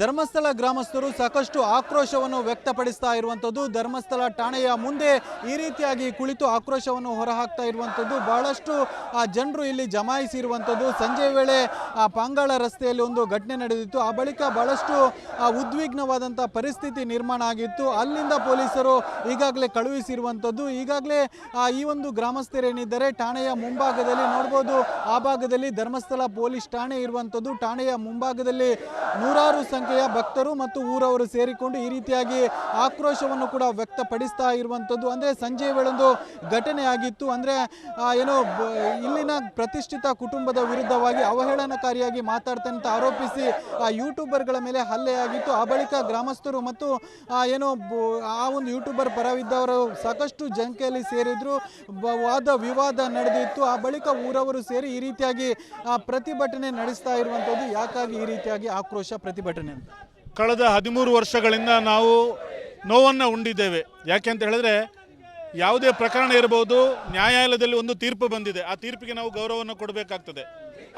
ಧರ್ಮಸ್ಥಳ ಗ್ರಾಮಸ್ಥರು ಸಾಕಷ್ಟು ಆಕ್ರೋಶವನ್ನು ವ್ಯಕ್ತಪಡಿಸ್ತಾ ಇರುವಂಥದ್ದು. ಧರ್ಮಸ್ಥಳ ಠಾಣೆಯ ಮುಂದೆ ಈ ರೀತಿಯಾಗಿ ಕುಳಿತು ಆಕ್ರೋಶವನ್ನು ಹೊರಹಾಕ್ತಾ ಇರುವಂಥದ್ದು. ಬಹಳಷ್ಟು ಜನರು ಇಲ್ಲಿ ಜಮಾಯಿಸಿರುವಂಥದ್ದು. ಸಂಜೆ ವೇಳೆ ಪಾಂಗಾಳ ರಸ್ತೆಯಲ್ಲಿ ಒಂದು ಘಟನೆ ನಡೆದಿತ್ತು. ಆ ಬಳಿಕ ಬಹಳಷ್ಟು ಉದ್ವಿಗ್ನವಾದಂಥ ಪರಿಸ್ಥಿತಿ ನಿರ್ಮಾಣ ಆಗಿತ್ತು. ಅಲ್ಲಿಂದ ಪೊಲೀಸರು ಈಗಾಗಲೇ ಕಳುಹಿಸಿರುವಂಥದ್ದು. ಈಗಾಗಲೇ ಈ ಒಂದು ಗ್ರಾಮಸ್ಥರೇನಿದ್ದಾರೆ ಠಾಣೆಯ ಮುಂಭಾಗದಲ್ಲಿ ನೋಡ್ಬೋದು, ಆ ಭಾಗದಲ್ಲಿ ಧರ್ಮಸ್ಥಳ ಪೊಲೀಸ್ ಠಾಣೆ ಇರುವಂಥದ್ದು. ಠಾಣೆಯ ಮುಂಭಾಗದಲ್ಲಿ ನೂರಾರು ಸಂಖ್ಯೆಯ ಭಕ್ತರು ಮತ್ತು ಊರವರು ಸೇರಿಕೊಂಡು ಈ ರೀತಿಯಾಗಿ ಆಕ್ರೋಶವನ್ನು ಕೂಡ ವ್ಯಕ್ತಪಡಿಸ್ತಾ ಇರುವಂಥದ್ದು. ಅಂದರೆ ಸಂಜೆ ವೇಳೊಂದು ಘಟನೆ ಆಗಿತ್ತು. ಅಂದರೆ ಏನೋ ಇಲ್ಲಿನ ಪ್ರತಿಷ್ಠಿತ ಕುಟುಂಬದ ವಿರುದ್ಧವಾಗಿ ಅವಹೇಳನಕಾರಿಯಾಗಿ ಮಾತಾಡ್ತಂತ ಆರೋಪಿಸಿ ಯೂಟ್ಯೂಬರ್ಗಳ ಮೇಲೆ ಹಲ್ಲೆ ಆಗಿತ್ತು. ಆ ಬಳಿಕ ಗ್ರಾಮಸ್ಥರು ಮತ್ತು ಏನೋ ಆ ಒಂದು ಯೂಟ್ಯೂಬರ್ ಪರವಿದ್ದವರು ಸಾಕಷ್ಟು ಸಂಖ್ಯೆಯಲ್ಲಿ ಸೇರಿದ್ರು. ವಾದ ವಿವಾದ ನಡೆದಿತ್ತು. ಆ ಬಳಿಕ ಊರವರು ಸೇರಿ ಈ ರೀತಿಯಾಗಿ ಪ್ರತಿಭಟನೆ ನಡೆಸ್ತಾ ಇರುವಂಥದ್ದು. ಯಾಕಾಗಿ ಈ ರೀತಿಯಾಗಿ ಆಕ್ರೋಶ ಪ್ರತಿಭಟನೆ ಅಂತ ಕಳೆದ 13 ವರ್ಷಗಳಿಂದ ನಾವು ನೋವನ್ನು ಉಂಡಿದ್ದೇವೆ. ಯಾಕೆ ಅಂತ ಹೇಳಿದ್ರೆ ಯಾವುದೇ ಪ್ರಕರಣ ಇರಬಹುದು, ನ್ಯಾಯಾಲಯದಲ್ಲಿ ಒಂದು ತೀರ್ಪು ಬಂದಿದೆ, ಆ ತೀರ್ಪಿಗೆ ನಾವು ಗೌರವವನ್ನು ಕೊಡಬೇಕಾಗ್ತದೆ.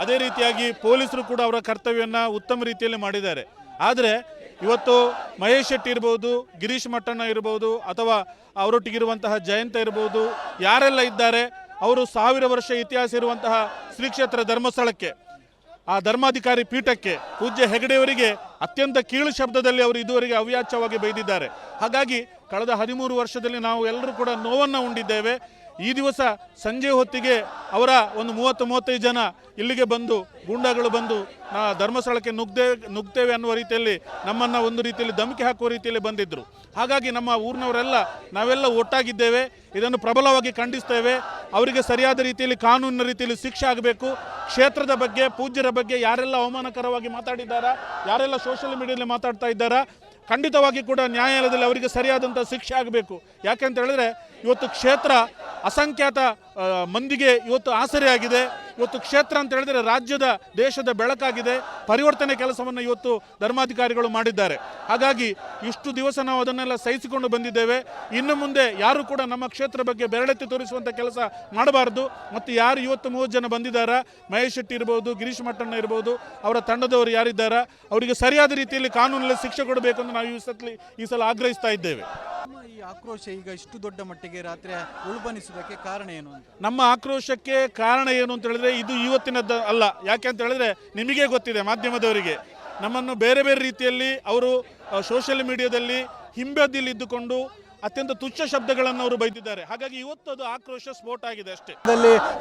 ಅದೇ ರೀತಿಯಾಗಿ ಪೊಲೀಸರು ಕೂಡ ಅವರ ಕರ್ತವ್ಯವನ್ನು ಉತ್ತಮ ರೀತಿಯಲ್ಲಿ ಮಾಡಿದ್ದಾರೆ. ಆದರೆ ಇವತ್ತು ಮಹೇಶ್ ಶೆಟ್ಟಿ ಇರ್ಬೋದು, ಗಿರೀಶ್ ಮಟ್ಟಣ್ಣ ಇರ್ಬೋದು, ಅಥವಾ ಅವರೊಟ್ಟಿಗಿರುವಂತಹ ಜಯಂತ ಇರ್ಬೋದು, ಯಾರೆಲ್ಲ ಇದ್ದಾರೆ ಅವರು 1000 ವರ್ಷ ಇತಿಹಾಸ ಇರುವಂತಹ ಶ್ರೀ ಕ್ಷೇತ್ರ ಧರ್ಮಸ್ಥಳಕ್ಕೆ, ಆ ಧರ್ಮಾಧಿಕಾರಿ ಪೀಠಕ್ಕೆ, ಪೂಜ್ಯ ಹೆಗಡೆಯವರಿಗೆ ಅತ್ಯಂತ ಕೀಳು ಶಬ್ದದಲ್ಲಿ ಅವರು ಇದುವರೆಗೆ ಅವ್ಯಾಚ್ಯವಾಗಿ ಬೈದಿದ್ದಾರೆ. ಹಾಗಾಗಿ ಕಳೆದ 13 ವರ್ಷದಲ್ಲಿ ನಾವು ಎಲ್ಲರೂ ಕೂಡ ನೋವನ್ನು ಉಂಡಿದ್ದೇವೆ. ಈ ದಿವಸ ಸಂಜೆ ಹೊತ್ತಿಗೆ ಅವರ ಒಂದು 30-35 ಜನ ಇಲ್ಲಿಗೆ ಬಂದು, ಗೂಂಡಾಗಳು ಬಂದು ಧರ್ಮಸ್ಥಳಕ್ಕೆ ನುಗ್ತೇವೆ ಅನ್ನುವ ರೀತಿಯಲ್ಲಿ ನಮ್ಮನ್ನು ಒಂದು ರೀತಿಯಲ್ಲಿ ಧಮಕಿ ಹಾಕುವ ರೀತಿಯಲ್ಲಿ ಬಂದಿದ್ದರು. ಹಾಗಾಗಿ ನಮ್ಮ ಊರಿನವರೆಲ್ಲ ನಾವೆಲ್ಲ ಒಟ್ಟಾಗಿದ್ದೇವೆ. ಇದನ್ನು ಪ್ರಬಲವಾಗಿ ಖಂಡಿಸ್ತೇವೆ. ಅವರಿಗೆ ಸರಿಯಾದ ರೀತಿಯಲ್ಲಿ ಕಾನೂನಿನ ರೀತಿಯಲ್ಲಿ ಶಿಕ್ಷೆ ಆಗಬೇಕು. ಕ್ಷೇತ್ರದ ಬಗ್ಗೆ, ಪೂಜ್ಯರ ಬಗ್ಗೆ ಯಾರೆಲ್ಲ ಅವಮಾನಕರವಾಗಿ ಮಾತಾಡಿದ್ದಾರಾ, ಯಾರೆಲ್ಲ ಸೋಷಿಯಲ್ ಮೀಡಿಯಾದಲ್ಲಿ ಮಾತಾಡ್ತಾ ಇದ್ದಾರಾ, ಖಂಡಿತವಾಗಿ ಕೂಡ ನ್ಯಾಯಾಲಯದಲ್ಲಿ ಅವರಿಗೆ ಸರಿಯಾದಂಥ ಶಿಕ್ಷೆ ಆಗಬೇಕು. ಯಾಕೆಂತ ಹೇಳಿದ್ರೆ ಇವತ್ತು ಕ್ಷೇತ್ರ ಅಸಂಖ್ಯಾತ ಮಂದಿಗೆ ಇವತ್ತು ಆಸರೆಯಾಗಿದೆ. ಇವತ್ತು ಕ್ಷೇತ್ರ ಅಂತ ಹೇಳಿದ್ರೆ ರಾಜ್ಯದ, ದೇಶದ ಬೆಳಕಾಗಿದೆ. ಪರಿವರ್ತನೆ ಕೆಲಸವನ್ನು ಇವತ್ತು ಧರ್ಮಾಧಿಕಾರಿಗಳು ಮಾಡಿದ್ದಾರೆ. ಹಾಗಾಗಿ ಇಷ್ಟು ದಿವಸ ನಾವು ಅದನ್ನೆಲ್ಲ ಸಹಿಸಿಕೊಂಡು ಬಂದಿದ್ದೇವೆ. ಇನ್ನು ಮುಂದೆ ಯಾರು ಕೂಡ ನಮ್ಮ ಕ್ಷೇತ್ರ ಬಗ್ಗೆ ಬೆರಳೆತ್ತಿ ತೋರಿಸುವಂಥ ಕೆಲಸ ಮಾಡಬಾರ್ದು. ಮತ್ತು ಯಾರು ಇವತ್ತು 30 ಜನ ಬಂದಿದ್ದಾರಾ, ಮಹೇಶ್ ಶೆಟ್ಟಿ ಇರ್ಬೋದು, ಗಿರೀಶ್ ಮಟ್ಟಣ್ಣ ಇರ್ಬೋದು, ಅವರ ತಂಡದವರು ಯಾರಿದ್ದಾರಾ ಅವರಿಗೆ ಸರಿಯಾದ ರೀತಿಯಲ್ಲಿ ಕಾನೂನಲ್ಲಿ ಶಿಕ್ಷೆ ಕೊಡಬೇಕು ಅಂತ ನಾವು ಈ ಸಲ ಆಗ್ರಹಿಸ್ತಾ ಇದ್ದೇವೆ. ಈ ಆಕ್ರೋಶ ಈಗ ಇಷ್ಟು ದೊಡ್ಡ ಮಟ್ಟಿಗೆ ರಾತ್ರಿ ಉಲ್ಬಣಿಸುವುದಕ್ಕೆ ಕಾರಣ ಏನು ಅಂತ? ನಮ್ಮ ಆಕ್ರೋಶಕ್ಕೆ ಕಾರಣ ಏನು ಅಂತ ಹೇಳಿದ್ರೆ ಇದು ಇವತ್ತಿನದ್ದು ಅಲ್ಲ. ಯಾಕೆ ಅಂತ ಹೇಳಿದ್ರೆ ನಿಮಗೆ ಗೊತ್ತಿದೆ, ಮಾಧ್ಯಮದವರಿಗೆ ನಮ್ಮನ್ನು ಬೇರೆ ಬೇರೆ ರೀತಿಯಲ್ಲಿ ಅವರು ಸೋಷಿಯಲ್ ಮೀಡಿಯಾದಲ್ಲಿ ಹಿಂಬದಿಯಲ್ಲಿ ಇದ್ದುಕೊಂಡು ಅತ್ಯಂತ ತುಚ್ಛ ಶಬ್ದಗಳನ್ನು ಅವರು ಬೈದಿದ್ದಾರೆ. ಹಾಗಾಗಿ ಇವತ್ತು ಅದು ಆಕ್ರೋಶ ಸ್ಫೋಟ ಆಗಿದೆ ಅಷ್ಟೇ.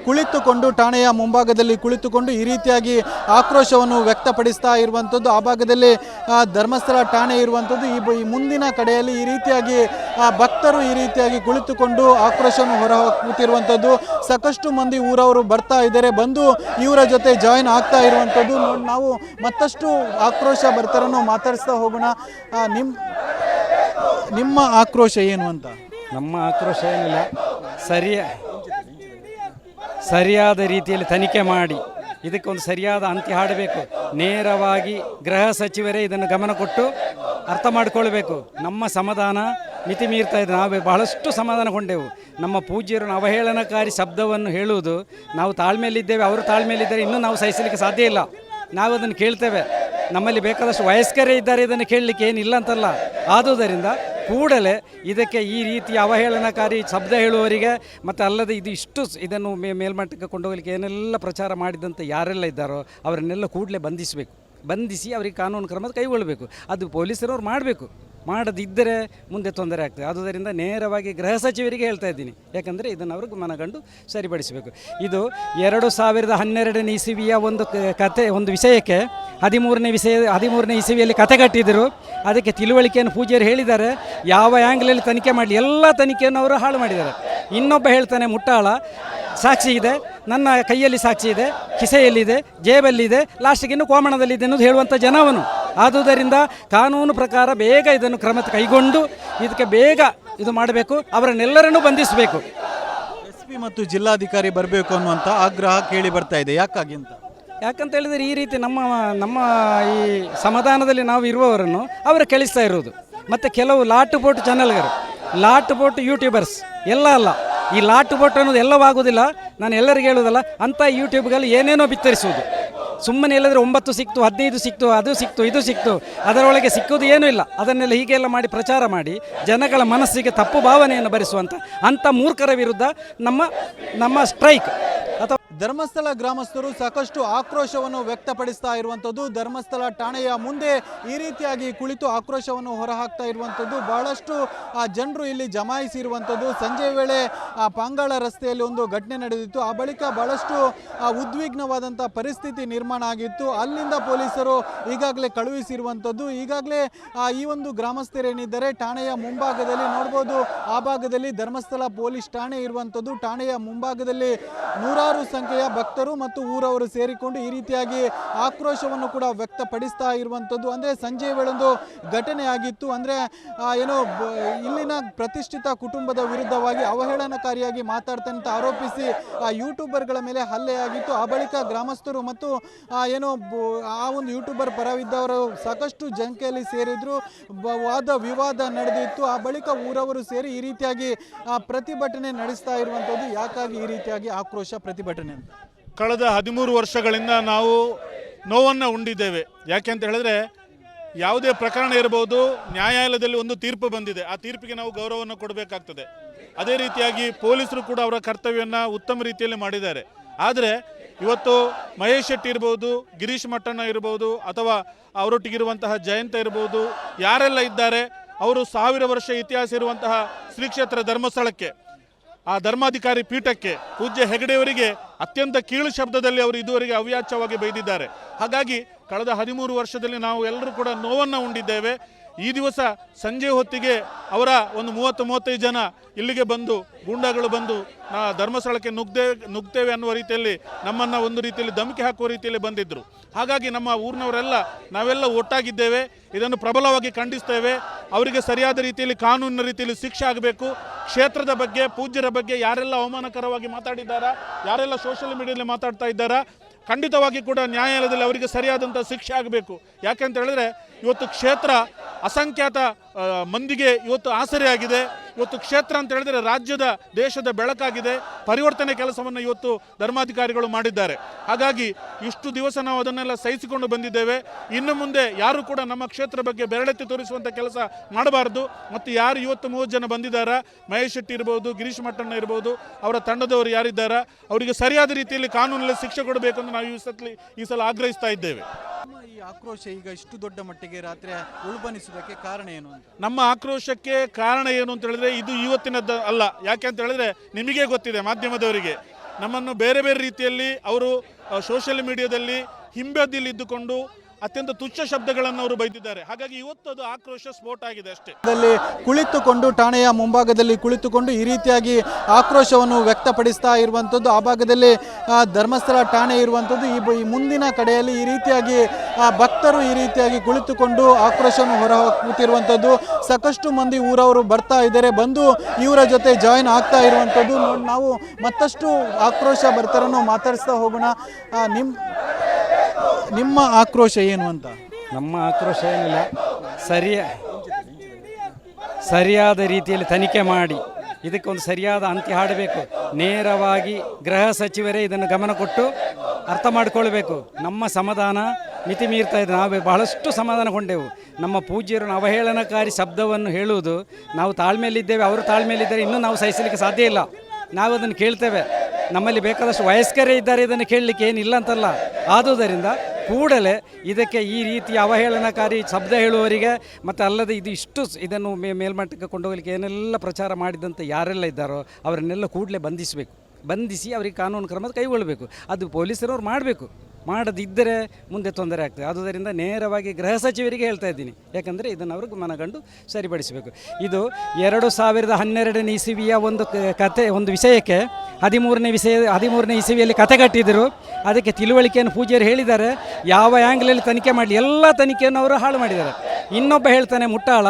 ಕುಳಿತುಕೊಂಡು ಠಾಣೆಯ ಮುಂಭಾಗದಲ್ಲಿ ಕುಳಿತುಕೊಂಡು ಈ ರೀತಿಯಾಗಿ ಆಕ್ರೋಶವನ್ನು ವ್ಯಕ್ತಪಡಿಸ್ತಾ ಇರುವಂಥದ್ದು. ಆ ಭಾಗದಲ್ಲಿ ಧರ್ಮಸ್ಥಳ ಠಾಣೆ ಇರುವಂಥದ್ದು. ಈ ಮುಂದಿನ ಕಡೆಯಲ್ಲಿ ಈ ರೀತಿಯಾಗಿ ಭಕ್ತರು ಈ ರೀತಿಯಾಗಿ ಕುಳಿತುಕೊಂಡು ಆಕ್ರೋಶವನ್ನು ಹೊರಹಾಕುತ್ತಿರುವಂಥದ್ದು. ಸಾಕಷ್ಟು ಮಂದಿ ಊರವರು ಬರ್ತಾ ಇದ್ದಾರೆ, ಬಂದು ಇವರ ಜೊತೆ ಜಾಯಿನ್ ಆಗ್ತಾ ಇರುವಂಥದ್ದು. ನಾವು ಮತ್ತಷ್ಟು ಆಕ್ರೋಶ ಭರ್ತರನ್ನು ಮಾತಾಡಿಸ್ತಾ ಹೋಗೋಣ. ನಿಮ್ಮ ಆಕ್ರೋಶ ಏನು ಅಂತ? ನಮ್ಮ ಆಕ್ರೋಶ ಏನಿಲ್ಲ, ಸರಿಯಾದ ರೀತಿಯಲ್ಲಿ ತನಿಖೆ ಮಾಡಿ ಇದಕ್ಕೊಂದು ಸರಿಯಾದ ಅಂತ್ಯ ಹಾಡಬೇಕು. ನೇರವಾಗಿ ಗೃಹ ಸಚಿವರೇ ಇದನ್ನು ಗಮನ ಕೊಟ್ಟು ಅರ್ಥ ಮಾಡಿಕೊಳ್ಬೇಕು. ನಮ್ಮ ಸಮಾಧಾನ ಮಿತಿ ಮೀರ್ತಾ ಇದೆ. ನಾವು ಬಹಳಷ್ಟು ಸಮಾಧಾನಗೊಂಡೆವು. ನಮ್ಮ ಪೂಜ್ಯರು ಅವಹೇಳನಕಾರಿ ಶಬ್ದವನ್ನು ಹೇಳುವುದು ನಾವು ತಾಳ್ಮೆಯಲ್ಲಿದ್ದೇವೆ, ಅವರು ತಾಳ್ಮೆಯಲ್ಲಿದ್ದಾರೆ. ಇನ್ನೂ ನಾವು ಸಹಿಸಲಿಕ್ಕೆ ಸಾಧ್ಯ ಇಲ್ಲ. ನಾವು ಅದನ್ನು ಕೇಳ್ತೇವೆ. ನಮ್ಮಲ್ಲಿ ಬೇಕಾದಷ್ಟು ವಯಸ್ಕರೇ ಇದ್ದಾರೆ, ಇದನ್ನು ಕೇಳಲಿಕ್ಕೆ ಏನಿಲ್ಲ ಅಂತಲ್ಲ. ಆದುದರಿಂದ ಕೂಡಲೇ ಇದಕ್ಕೆ ಈ ರೀತಿಯ ಅವಹೇಳನಕಾರಿ ಶಬ್ದ ಹೇಳುವವರಿಗೆ ಮತ್ತು ಅಲ್ಲದೆ ಇದನ್ನು ಮೇಲ್ಮಟ್ಟಕ್ಕೆ ಕೊಂಡೋಗಲಿಕ್ಕೆ ಏನೆಲ್ಲ ಪ್ರಚಾರ ಮಾಡಿದಂಥ ಯಾರೆಲ್ಲ ಇದ್ದಾರೋ ಅವರನ್ನೆಲ್ಲ ಕೂಡಲೇ ಬಂಧಿಸಿ ಅವರಿಗೆ ಕಾನೂನು ಕ್ರಮ ಕೈಗೊಳ್ಳಬೇಕು. ಅದು ಪೊಲೀಸರವ್ರು ಮಾಡಬೇಕು. ಮಾಡದಿದ್ದರೆ ಮುಂದೆ ತೊಂದರೆ ಆಗ್ತದೆ. ಆದುದರಿಂದ ನೇರವಾಗಿ ಗೃಹ ಸಚಿವರಿಗೆ ಹೇಳ್ತಾ ಇದ್ದೀನಿ. ಯಾಕಂದರೆ ಇದನ್ನು ಅವ್ರಿಗೆ ಮನಗಂಡು ಸರಿಪಡಿಸಬೇಕು. ಇದು 2012ನೇ ಇಸವಿಯ ಒಂದು ವಿಷಯಕ್ಕೆ 13ನೇ ಇಸವಿಯಲ್ಲಿ ಕತೆ ಕಟ್ಟಿದರು. ಅದಕ್ಕೆ ತಿಳುವಳಿಕೆಯನ್ನು ಪೂಜ್ಯರು ಹೇಳಿದ್ದಾರೆ. ಯಾವ ಆ್ಯಂಗಲಲ್ಲಿ ತನಿಖೆ ಮಾಡಲಿ, ಎಲ್ಲ ತನಿಖೆಯನ್ನು ಅವರು ಹಾಳು ಮಾಡಿದ್ದಾರೆ. ಇನ್ನೊಬ್ಬ ಹೇಳ್ತಾನೆ, ಮುಟ್ಟಾಳ ಸಾಕ್ಷಿ ಇದೆ, ನನ್ನ ಕೈಯಲ್ಲಿ ಸಾಕ್ಷಿ ಇದೆ, ಕಿಸೆಯಲ್ಲಿದೆ, ಜೇಬಲ್ಲಿದೆ, ಲಾಸ್ಟಿಗೆ ಇನ್ನು ಕೋಮಣದಲ್ಲಿದೆ ಅನ್ನೋದು ಹೇಳುವಂಥ ಜನವನು. ಆದುದರಿಂದ ಕಾನೂನು ಪ್ರಕಾರ ಬೇಗ ಇದನ್ನು ಕ್ರಮ ಕೈಗೊಂಡು ಇದಕ್ಕೆ ಬೇಗ ಇದು ಮಾಡಬೇಕು. ಅವರನ್ನೆಲ್ಲರನ್ನೂ ಬಂಧಿಸಬೇಕು. SP ಮತ್ತು ಜಿಲ್ಲಾಧಿಕಾರಿ ಬರಬೇಕು ಅನ್ನುವಂಥ ಆಗ್ರಹ ಕೇಳಿ ಬರ್ತಾ ಇದೆ. ಯಾಕಾಗಿ ಅಂತ? ಯಾಕಂತ ಹೇಳಿದರೆ ಈ ರೀತಿ ನಮ್ಮ ಈ ಸಮಾಧಾನದಲ್ಲಿ ನಾವು ಇರುವವರನ್ನು ಅವರು ಕೆಳಿಸ್ತಾ ಇರೋದು. ಮತ್ತು ಕೆಲವು ಲಾಟು ಬೋಟ್ ಚಾನಲ್ಗರು, ಲಾಟು ಬೋಟ್ ಯೂಟ್ಯೂಬರ್ಸ್ ಎಲ್ಲ ಅಲ್ಲ. ಈ ಲಾಟು ಬೋಟ್ ಅನ್ನೋದು ಎಲ್ಲವಾಗುವುದಿಲ್ಲ. ನಾನು ಎಲ್ಲರಿಗೆ ಹೇಳೋದಲ್ಲ, ಅಂಥ ಯೂಟ್ಯೂಬ್ಗಳು ಏನೇನೋ ಬಿತ್ತರಿಸುವುದು. ಸುಮ್ಮನೆ ಇಲ್ಲದ್ರೆ 9 ಸಿಕ್ತು 15 ಸಿಕ್ತು ಅದು ಸಿಕ್ತು ಇದು ಸಿಕ್ತು ಅದರೊಳಗೆ ಸಿಕ್ಕುವುದು ಏನೂ ಇಲ್ಲ. ಅದನ್ನೆಲ್ಲ ಹೀಗೆಲ್ಲ ಮಾಡಿ ಪ್ರಚಾರ ಮಾಡಿ ಜನಗಳ ಮನಸ್ಸಿಗೆ ತಪ್ಪು ಭಾವನೆಯನ್ನು ಭರಿಸುವಂಥ ಅಂಥ ಮೂರ್ಖರ ವಿರುದ್ಧ ನಮ್ಮ ಸ್ಟ್ರೈಕ್ ಅಥವಾ ಧರ್ಮಸ್ಥಳ ಗ್ರಾಮಸ್ಥರು ಸಾಕಷ್ಟು ಆಕ್ರೋಶವನ್ನು ವ್ಯಕ್ತಪಡಿಸ್ತಾ ಇರುವಂಥದ್ದು. ಧರ್ಮಸ್ಥಳ ಠಾಣೆಯ ಮುಂದೆ ಈ ರೀತಿಯಾಗಿ ಕುಳಿತು ಆಕ್ರೋಶವನ್ನು ಹೊರಹಾಕ್ತಾ ಇರುವಂಥದ್ದು. ಬಹಳಷ್ಟು ಜನರು ಇಲ್ಲಿ ಜಮಾಯಿಸಿರುವಂಥದ್ದು. ಸಂಜೆ ವೇಳೆ ಪಾಂಗಾಳ ರಸ್ತೆಯಲ್ಲಿ ಒಂದು ಘಟನೆ ನಡೆದಿತ್ತು. ಆ ಬಳಿಕ ಬಹಳಷ್ಟು ಉದ್ವಿಗ್ನವಾದಂಥ ಪರಿಸ್ಥಿತಿ ನಿರ್ಮಾಣ ಆಗಿತ್ತು. ಅಲ್ಲಿಂದ ಪೊಲೀಸರು ಈಗಾಗಲೇ ಕಳುಹಿಸಿರುವಂಥದ್ದು. ಈಗಾಗಲೇ ಈ ಒಂದು ಗ್ರಾಮಸ್ಥರೇನಿದ್ದಾರೆ ಠಾಣೆಯ ಮುಂಭಾಗದಲ್ಲಿ ನೋಡ್ಬೋದು, ಆ ಭಾಗದಲ್ಲಿ ಧರ್ಮಸ್ಥಳ ಪೊಲೀಸ್ ಠಾಣೆ ಇರುವಂಥದ್ದು. ಠಾಣೆಯ ಮುಂಭಾಗದಲ್ಲಿ ನೂರಾರು ಸಂಖ್ಯೆಯ ಭಕ್ತರು ಮತ್ತು ಊರವರು ಸೇರಿಕೊಂಡು ಈ ರೀತಿಯಾಗಿ ಆಕ್ರೋಶವನ್ನು ಕೂಡ ವ್ಯಕ್ತಪಡಿಸ್ತಾ ಇರುವಂಥದ್ದು. ಅಂದರೆ ಸಂಜೆ ವೇಳೊಂದು ಘಟನೆ ಆಗಿತ್ತು. ಅಂದರೆ ಇಲ್ಲಿನ ಪ್ರತಿಷ್ಠಿತ ಕುಟುಂಬದ ವಿರುದ್ಧವಾಗಿ ಅವಹೇಳನಕಾರಿಯಾಗಿ ಮಾತಾಡ್ತಾನೆ ಅಂತ ಆರೋಪಿಸಿ ಯೂಟ್ಯೂಬರ್ಗಳ ಮೇಲೆ ಹಲ್ಲೆ ಆಗಿತ್ತು. ಆ ಬಳಿಕ ಗ್ರಾಮಸ್ಥರು ಮತ್ತು ಆ ಒಂದು ಯೂಟ್ಯೂಬರ್ ಪರವಿದ್ದವರು ಸಾಕಷ್ಟು ಸಂಖ್ಯೆಯಲ್ಲಿ ಸೇರಿದ್ರು. ವಾದ ವಿವಾದ ನಡೆದಿತ್ತು. ಆ ಬಳಿಕ ಊರವರು ಸೇರಿ ಈ ರೀತಿಯಾಗಿ ಪ್ರತಿಭಟನೆ ನಡೆಸ್ತಾ ಇರುವಂಥದ್ದು. ಯಾಕಾಗಿ ಈ ರೀತಿಯಾಗಿ ಆಕ್ರೋಶ ಪ್ರತಿಭಟನೆ ಅಂತ? ಕಳೆದ 13 ವರ್ಷಗಳಿಂದ ನಾವು ನೋವನ್ನು ಉಂಡಿದ್ದೇವೆ. ಯಾಕೆ ಅಂತ ಹೇಳಿದ್ರೆ ಯಾವುದೇ ಪ್ರಕರಣ ಇರಬಹುದು, ನ್ಯಾಯಾಲಯದಲ್ಲಿ ಒಂದು ತೀರ್ಪು ಬಂದಿದೆ, ಆ ತೀರ್ಪಿಗೆ ನಾವು ಗೌರವವನ್ನು ಕೊಡಬೇಕಾಗ್ತದೆ. ಅದೇ ರೀತಿಯಾಗಿ ಪೊಲೀಸರು ಕೂಡ ಅವರ ಕರ್ತವ್ಯವನ್ನು ಉತ್ತಮ ರೀತಿಯಲ್ಲಿ ಮಾಡಿದ್ದಾರೆ. ಆದರೆ ಇವತ್ತು ಮಹೇಶ್ ಶೆಟ್ಟಿ ಇರ್ಬೋದು, ಗಿರೀಶ್ ಮಟ್ಟಣ್ಣ ಇರ್ಬೋದು, ಅಥವಾ ಅವರೊಟ್ಟಿಗಿರುವಂತಹ ಜಯಂತ ಇರ್ಬೋದು, ಯಾರೆಲ್ಲ ಇದ್ದಾರೆ ಅವರು 1000 ವರ್ಷ ಇತಿಹಾಸ ಇರುವಂತಹ ಶ್ರೀ ಕ್ಷೇತ್ರ ಧರ್ಮಸ್ಥಳಕ್ಕೆ, ಆ ಧರ್ಮಾಧಿಕಾರಿ ಪೀಠಕ್ಕೆ, ಪೂಜ್ಯ ಹೆಗಡೆಯವರಿಗೆ ಅತ್ಯಂತ ಕೀಳು ಶಬ್ದದಲ್ಲಿ ಅವರು ಇದುವರೆಗೆ ಅವ್ಯಾಚ್ಯವಾಗಿ ಬೈದಿದ್ದಾರೆ. ಹಾಗಾಗಿ ಕಳೆದ 13 ವರ್ಷದಲ್ಲಿ ನಾವು ಎಲ್ಲರೂ ಕೂಡ ನೋವನ್ನು ಉಂಡಿದ್ದೇವೆ. ಈ ದಿವಸ ಸಂಜೆ ಹೊತ್ತಿಗೆ ಅವರ ಒಂದು 30-35 ಜನ ಇಲ್ಲಿಗೆ ಬಂದು, ಗೂಂಡಾಗಳು ಬಂದು ಧರ್ಮಸ್ಥಳಕ್ಕೆ ನುಗ್ತೇವೆ ಅನ್ನುವ ರೀತಿಯಲ್ಲಿ ನಮ್ಮನ್ನು ಒಂದು ರೀತಿಯಲ್ಲಿ ಧಮಕಿ ಹಾಕುವ ರೀತಿಯಲ್ಲಿ ಬಂದಿದ್ದರು. ಹಾಗಾಗಿ ನಮ್ಮ ಊರಿನವರೆಲ್ಲ ನಾವೆಲ್ಲ ಒಟ್ಟಾಗಿದ್ದೇವೆ. ಇದನ್ನು ಪ್ರಬಲವಾಗಿ ಖಂಡಿಸ್ತೇವೆ. ಅವರಿಗೆ ಸರಿಯಾದ ರೀತಿಯಲ್ಲಿ ಕಾನೂನಿನ ರೀತಿಯಲ್ಲಿ ಶಿಕ್ಷೆ ಆಗಬೇಕು. ಕ್ಷೇತ್ರದ ಬಗ್ಗೆ, ಪೂಜ್ಯರ ಬಗ್ಗೆ ಯಾರೆಲ್ಲ ಅವಮಾನಕರವಾಗಿ ಮಾತಾಡಿದ್ದಾರಾ, ಯಾರೆಲ್ಲ ಸೋಷಿಯಲ್ ಮೀಡಿಯಾದಲ್ಲಿ ಮಾತಾಡ್ತಾ ಇದ್ದಾರಾ, ಖಂಡಿತವಾಗಿ ಕೂಡ ನ್ಯಾಯಾಲಯದಲ್ಲಿ ಅವರಿಗೆ ಸರಿಯಾದಂಥ ಶಿಕ್ಷೆ ಆಗಬೇಕು. ಯಾಕೆಂತ ಹೇಳಿದ್ರೆ ಇವತ್ತು ಕ್ಷೇತ್ರ ಅಸಂಖ್ಯಾತ ಮಂದಿಗೆ ಇವತ್ತು ಆಸರೆಯಾಗಿದೆ. ಇವತ್ತು ಕ್ಷೇತ್ರ ಅಂತ ಹೇಳಿದ್ರೆ ರಾಜ್ಯದ, ದೇಶದ ಬೆಳಕಾಗಿದೆ. ಪರಿವರ್ತನೆ ಕೆಲಸವನ್ನು ಇವತ್ತು ಧರ್ಮಾಧಿಕಾರಿಗಳು ಮಾಡಿದ್ದಾರೆ. ಹಾಗಾಗಿ ಇಷ್ಟು ದಿವಸ ನಾವು ಅದನ್ನೆಲ್ಲ ಸಹಿಸಿಕೊಂಡು ಬಂದಿದ್ದೇವೆ. ಇನ್ನು ಮುಂದೆ ಯಾರು ಕೂಡ ನಮ್ಮ ಕ್ಷೇತ್ರ ಬಗ್ಗೆ ಬೆರಳೆತ್ತಿ ತೋರಿಸುವಂಥ ಕೆಲಸ ಮಾಡಬಾರ್ದು. ಮತ್ತು ಯಾರು ಇವತ್ತು 30 ಜನ ಬಂದಿದ್ದಾರಾ, ಮಹೇಶ್ ಶೆಟ್ಟಿ ಇರ್ಬೋದು, ಗಿರೀಶ್ ಮಟ್ಟಣ್ಣ ಇರ್ಬೋದು, ಅವರ ತಂಡದವರು ಯಾರಿದ್ದಾರಾ ಅವರಿಗೆ ಸರಿಯಾದ ರೀತಿಯಲ್ಲಿ ಕಾನೂನಲ್ಲಿ ಶಿಕ್ಷೆ ಕೊಡಬೇಕು ಅಂತ ನಾವು ಈ ಸಲ ಆಗ್ರಹಿಸ್ತಾ ಇದ್ದೇವೆ. ಈ ಆಕ್ರೋಶ ಈಗ ಇಷ್ಟು ದೊಡ್ಡ ಮಟ್ಟಿಗೆ ರಾತ್ರಿ ಉಲ್ಬಣಿಸುವುದಕ್ಕೆ ಕಾರಣ ಏನು ಅಂತ? ನಮ್ಮ ಆಕ್ರೋಶಕ್ಕೆ ಕಾರಣ ಏನು ಅಂತ ಹೇಳಿದ್ರೆ ಇದು ಇವತ್ತಿನದ್ದು ಅಲ್ಲ. ಯಾಕೆ ಅಂತ ಹೇಳಿದ್ರೆ ನಿಮಗೆ ಗೊತ್ತಿದೆ, ಮಾಧ್ಯಮದವರಿಗೆ ನಮ್ಮನ್ನು ಬೇರೆ ಬೇರೆ ರೀತಿಯಲ್ಲಿ ಅವರು ಸೋಷಿಯಲ್ ಮೀಡಿಯಾದಲ್ಲಿ ಹಿಂಬದಿಯಲ್ಲಿ ಇದ್ದುಕೊಂಡು ಅತ್ಯಂತ ತುಚ್ಛ ಶಬ್ದಗಳನ್ನು ಅವರು ಬೈದಿದ್ದಾರೆ. ಹಾಗಾಗಿ ಇವತ್ತು ಅದು ಆಕ್ರೋಶ ಸ್ಫೋಟ ಆಗಿದೆ ಅಷ್ಟೇ. ಕುಳಿತುಕೊಂಡು ಠಾಣೆಯ ಮುಂಭಾಗದಲ್ಲಿ ಕುಳಿತುಕೊಂಡು ಈ ರೀತಿಯಾಗಿ ಆಕ್ರೋಶವನ್ನು ವ್ಯಕ್ತಪಡಿಸ್ತಾ ಇರುವಂಥದ್ದು. ಆ ಭಾಗದಲ್ಲಿ ಧರ್ಮಸ್ಥಳ ಠಾಣೆ ಇರುವಂಥದ್ದು. ಈ ಮುಂದಿನ ಕಡೆಯಲ್ಲಿ ಈ ರೀತಿಯಾಗಿ ಭಕ್ತರು ಈ ರೀತಿಯಾಗಿ ಕುಳಿತುಕೊಂಡು ಆಕ್ರೋಶವನ್ನು ಹೊರಹಾಕುತ್ತಿರುವಂಥದ್ದು. ಸಾಕಷ್ಟು ಮಂದಿ ಊರವರು ಬರ್ತಾ ಇದ್ದಾರೆ, ಬಂದು ಇವರ ಜೊತೆ ಜಾಯಿನ್ ಆಗ್ತಾ ಇರುವಂಥದ್ದು. ನಾವು ಮತ್ತಷ್ಟು ಆಕ್ರೋಶ ಭರ್ತರನ್ನು ಮಾತಾಡಿಸ್ತಾ ಹೋಗೋಣ. ನಿಮ್ಮ ಆಕ್ರೋಶ ಏನು ಅಂತ? ನಮ್ಮ ಆಕ್ರೋಶ ಏನಿಲ್ಲ, ಸರಿಯಾದ ರೀತಿಯಲ್ಲಿ ತನಿಖೆ ಮಾಡಿ ಇದಕ್ಕೊಂದು ಸರಿಯಾದ ಅಂತ್ಯ ಹಾಡಬೇಕು. ನೇರವಾಗಿ ಗೃಹ ಸಚಿವರೇ ಇದನ್ನು ಗಮನ ಕೊಟ್ಟು ಅರ್ಥ ಮಾಡಿಕೊಳ್ಬೇಕು. ನಮ್ಮ ಸಮಾಧಾನ ಮಿತಿ ಮೀರ್ತಾ ಇದೆ. ನಾವು ಬಹಳಷ್ಟು ಸಮಾಧಾನಗೊಂಡೆವು. ನಮ್ಮ ಪೂಜ್ಯರು ಅವಹೇಳನಕಾರಿ ಶಬ್ದವನ್ನು ಹೇಳುವುದು, ನಾವು ತಾಳ್ಮೆಯಲ್ಲಿದ್ದೇವೆ, ಅವರು ತಾಳ್ಮೆಯಲ್ಲಿದ್ದಾರೆ, ಇನ್ನೂ ನಾವು ಸಹಿಸಲಿಕ್ಕೆ ಸಾಧ್ಯ ಇಲ್ಲ. ನಾವು ಅದನ್ನು ಕೇಳ್ತೇವೆ. ನಮ್ಮಲ್ಲಿ ಬೇಕಾದಷ್ಟು ವಯಸ್ಕರೇ ಇದ್ದಾರೆ, ಇದನ್ನು ಕೇಳಲಿಕ್ಕೆ ಏನಿಲ್ಲ ಅಂತಲ್ಲ. ಆದುದರಿಂದ ಕೂಡಲೇ ಇದಕ್ಕೆ ಈ ರೀತಿಯ ಅವಹೇಳನಕಾರಿ ಶಬ್ದ ಹೇಳುವವರಿಗೆ ಮತ್ತು ಅಲ್ಲದೆ ಇದನ್ನು ಮೇಲ್ಮಟ್ಟಕ್ಕೆ ಕೊಂಡೋಗಲಿಕ್ಕೆ ಏನೆಲ್ಲ ಪ್ರಚಾರ ಮಾಡಿದಂಥ ಯಾರೆಲ್ಲ ಇದ್ದಾರೋ ಅವರನ್ನೆಲ್ಲ ಕೂಡಲೇ ಬಂಧಿಸಿ ಅವರಿಗೆ ಕಾನೂನು ಕ್ರಮ ಕೈಗೊಳ್ಳಬೇಕು. ಅದು ಪೊಲೀಸರವ್ರು ಮಾಡಬೇಕು. ಮಾಡದಿದ್ದರೆ ಮುಂದೆ ತೊಂದರೆ ಆಗ್ತದೆ. ಆದುದರಿಂದ ನೇರವಾಗಿ ಗೃಹ ಸಚಿವರಿಗೆ ಹೇಳ್ತಾ ಇದ್ದೀನಿ. ಯಾಕಂದರೆ ಇದನ್ನು ಅವ್ರಿಗೆ ಮನಗಂಡು ಸರಿಪಡಿಸಬೇಕು. ಇದು 2012ನೇ ಇಸವಿಯ ಒಂದು ವಿಷಯಕ್ಕೆ 13ನೇ ಇಸವಿಯಲ್ಲಿ ಕತೆ ಕಟ್ಟಿದರು. ಅದಕ್ಕೆ ತಿಳುವಳಿಕೆಯನ್ನು ಪೂಜ್ಯರು ಹೇಳಿದ್ದಾರೆ. ಯಾವ ಆ್ಯಂಗಲಲ್ಲಿ ತನಿಖೆ ಮಾಡಲಿ, ಎಲ್ಲ ತನಿಖೆಯನ್ನು ಅವರು ಹಾಳು ಮಾಡಿದ್ದಾರೆ. ಇನ್ನೊಬ್ಬ ಹೇಳ್ತಾನೆ, ಮುಟ್ಟಾಳ,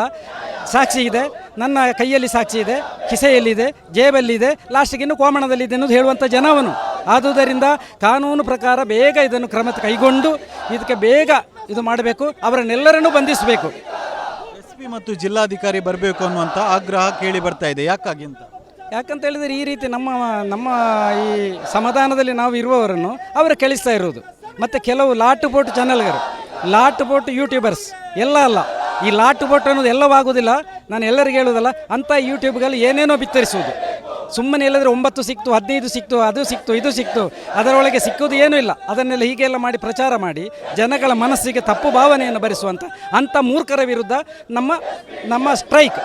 ಸಾಕ್ಷಿ ಇದೆ, ನನ್ನ ಕೈಯಲ್ಲಿ ಸಾಕ್ಷಿ ಇದೆ, ಕಿಸೆಯಲ್ಲಿದೆ, ಜೇಬಲ್ಲಿದೆ, ಲಾಸ್ಟಿಗೆ ಇನ್ನು ಕೋಮಣದಲ್ಲಿದೆ ಅನ್ನೋದು ಹೇಳುವಂಥ ಜನವನು. ಆದುದರಿಂದ ಕಾನೂನು ಪ್ರಕಾರ ಬೇಗ ಇದನ್ನು ಕ್ರಮ ಕೈಗೊಂಡು ಇದಕ್ಕೆ ಬೇಗ ಇದು ಮಾಡಬೇಕು. ಅವರನ್ನೆಲ್ಲರನ್ನೂ ಬಂಧಿಸಬೇಕು. SP ಮತ್ತು ಜಿಲ್ಲಾಧಿಕಾರಿ ಬರಬೇಕು ಅನ್ನುವಂಥ ಆಗ್ರಹ ಕೇಳಿ ಬರ್ತಾ ಇದೆ. ಯಾಕಾಗಿ ಅಂತ? ಯಾಕಂತ ಹೇಳಿದರೆ ಈ ರೀತಿ ನಮ್ಮ ಈ ಸಮಾಧಾನದಲ್ಲಿ ನಾವು ಇರುವವರನ್ನು ಅವರು ಕೆಳಿಸ್ತಾ ಇರೋದು. ಮತ್ತು ಕೆಲವು ಲಾಟು ಬೋಟು ಚಾನಲ್ಗರು, ಲಾಟು ಬೋಟು ಯೂಟ್ಯೂಬರ್ಸ್ ಎಲ್ಲ ಅಲ್ಲ. ಈ ಲಾಟು ಬೋಟು ಅನ್ನೋದು ಎಲ್ಲವಾಗುವುದಿಲ್ಲ, ನಾನು ಎಲ್ಲರಿಗೆ ಹೇಳುವುದಲ್ಲ. ಅಂಥ ಯೂಟ್ಯೂಬ್ಗಳು ಏನೇನೋ ಬಿತ್ತರಿಸುವುದು. ಸುಮ್ಮನೆ ಇಲ್ಲದ್ರೆ 9 ಸಿಕ್ತು, 15 ಸಿಕ್ತು, ಅದು ಸಿಕ್ತು, ಇದು ಸಿಕ್ತು, ಅದರೊಳಗೆ ಸಿಕ್ಕುವುದು ಏನೂ ಇಲ್ಲ. ಅದನ್ನೆಲ್ಲ ಹೀಗೆಲ್ಲ ಮಾಡಿ ಪ್ರಚಾರ ಮಾಡಿ ಜನಗಳ ಮನಸ್ಸಿಗೆ ತಪ್ಪು ಭಾವನೆಯನ್ನು ಭರಿಸುವಂಥ ಅಂಥ ಮೂರ್ಖರ ವಿರುದ್ಧ ನಮ್ಮ ಸ್ಟ್ರೈಕ್